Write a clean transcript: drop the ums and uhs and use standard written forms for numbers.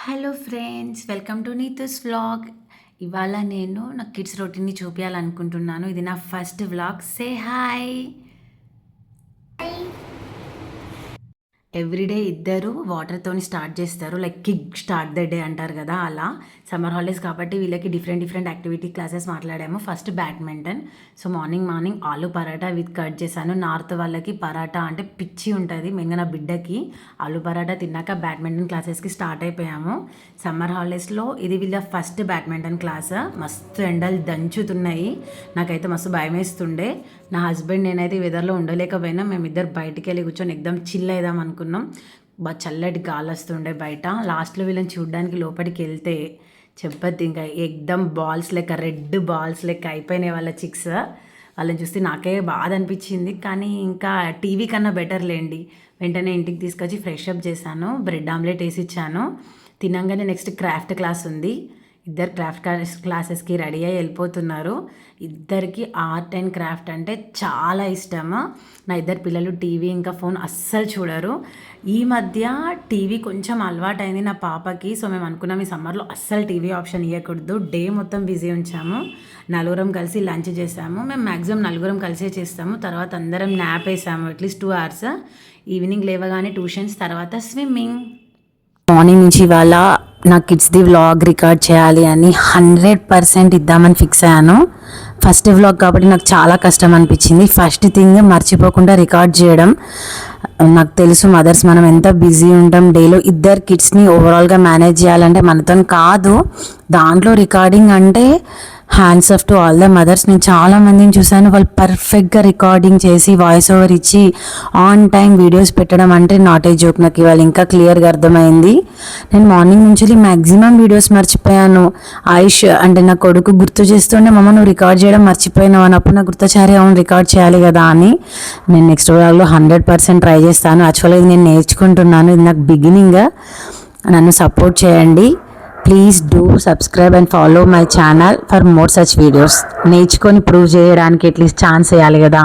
Hello friends, welcome to Neetu's vlog. ఇవాళ నేను నా కిడ్స్ రొటీన్ని చూపించాలనుకుంటున్నాను. ఇది నా first vlog. Say hi. Everyday ఇద్దరు వాటర్తోని స్టార్ట్ చేస్తారు, like kick start the day అంటారు కదా, అలా. సమ్మర్ హాలిడేస్ కాబట్టి వీళ్ళకి డిఫరెంట్ యాక్టివిటీ క్లాసెస్ మాట్లాడాము. First badminton. సో మార్నింగ్ ఆలు పరాటా విత్ కట్ చేశాను. నార్త్ వాళ్ళకి పరాటా అంటే పిచ్చి ఉంటుంది, మెయిన్గా నా బిడ్డకి. ఆలు పరాటా తిన్నాక బ్యాడ్మింటన్ క్లాసెస్కి స్టార్ట్ అయిపోయాము. సమ్మర్ హాలిడేస్లో ఇది వీళ్ళ ఫస్ట్ బ్యాడ్మింటన్ క్లాస్. మస్తు ఎండలు దంచుతున్నాయి, నాకైతే మస్తు భయం వేస్తుండే. నా హస్బెండ్ నేనైతే ఈ వెదర్లో ఉండలేకపోయినా. మేమిద్దరు బయటికి వెళ్ళి కూర్చొని ఎగ్దమ్ చిల్ అయిదాం అనుకున్నాం. బాగా చల్లటి గాలి వస్తుండే బయట. లాస్ట్లో వీళ్ళని చూడడానికి లోపలికి వెళ్తే చెప్పద్దు, ఇంకా ఎగ్దమ్ బాల్స్ లెక్క, రెడ్ బాల్స్ లెక్క అయిపోయినాయి వాళ్ళ చిక్స్. వాళ్ళని చూస్తే నాకే బాధ అనిపించింది, కానీ ఇంకా టీవీ కన్నా బెటర్ లేండి. వెంటనే ఇంటికి తీసుకొచ్చి ఫ్రెష్ అప్ చేశాను, బ్రెడ్ ఆమ్లెట్ వేసి ఇచ్చాను. తినంగానే నెక్స్ట్ క్రాఫ్ట్ క్లాస్ ఉంది. ఇద్దరు క్రాఫ్ట్ క్లాసెస్కి రెడీ అయ్యి వెళ్ళిపోతున్నారు. ఇద్దరికి ఆర్ట్ అండ్ క్రాఫ్ట్ అంటే చాలా ఇష్టము. నా ఇద్దరు పిల్లలు టీవీ ఇంకా ఫోన్ అస్సలు చూడరు. ఈ మధ్య టీవీ కొంచెం అలవాటైంది నా పాపకి. సో మేము అనుకున్నాం ఈ సమ్మర్లో అస్సలు టీవీ ఆప్షన్ ఇవ్వకూడదు. డే మొత్తం బిజీ ఉంచాము. నలుగురం కలిసి లంచ్ చేసాము. మేము మ్యాక్సిమం నలుగురం కలిసే చేస్తాము. తర్వాత అందరం న్యాప్ వేసాము అట్లీస్ట్ 2 hours. ఈవినింగ్ లేవగానే ట్యూషన్స్, తర్వాత స్విమ్మింగ్. మార్నింగ్ నుంచి ఇవాళ నా కిడ్స్ది వ్లాగ్ రికార్డ్ చేయాలి అని 100% ఇద్దామని ఫిక్స్ అయ్యాను. ఫస్ట్ వ్లాగ్ కాబట్టి నాకు చాలా కష్టం అనిపించింది. ఫస్ట్ థింగ్ మర్చిపోకుండా రికార్డ్ చేయడం. నాకు తెలుసు మదర్స్ మనం ఎంత బిజీ ఉంటాం డేలో. ఇద్దరు కిడ్స్ని ఓవరాల్గా మేనేజ్ చేయాలంటే మనతో కాదు. దాంట్లో రికార్డింగ్ అంటే hands off to all the mothers. నేను చాలామందిని చూశాను, వాళ్ళు పర్ఫెక్ట్గా రికార్డింగ్ చేసి వాయిస్ ఓవర్ ఇచ్చి ఆన్ టైం వీడియోస్ పెట్టడం అంటే నాట్ ఏ జోక్. నాకు ఇవాళ ఇంకా క్లియర్గా అర్థమైంది. నేను మార్నింగ్ నుంచి మ్యాక్సిమం వీడియోస్ మర్చిపోయాను. ఆయుష్ అంటే నా కొడుకు గుర్తు చేస్తుండే, మమ్మ నువ్వు రికార్డ్ చేయడం మర్చిపోయినావు అన్నప్పుడు నాకు గుర్తొచ్చారే, అవును రికార్డ్ చేయాలి కదా అని. నేను నెక్స్ట్ వ్లాగ్లో 100% ట్రై చేస్తాను. యాక్చువల్గా ఇది నేను నేర్చుకుంటున్నాను, ఇది నాకు బిగినింగ్. నన్ను సపోర్ట్ చేయండి. Please do subscribe and follow my channel for more such videos. నేర్చుకొని ప్రూవ్ చేయడానికి అట్లీస్ట్ ఛాన్స్ వేయాలి కదా.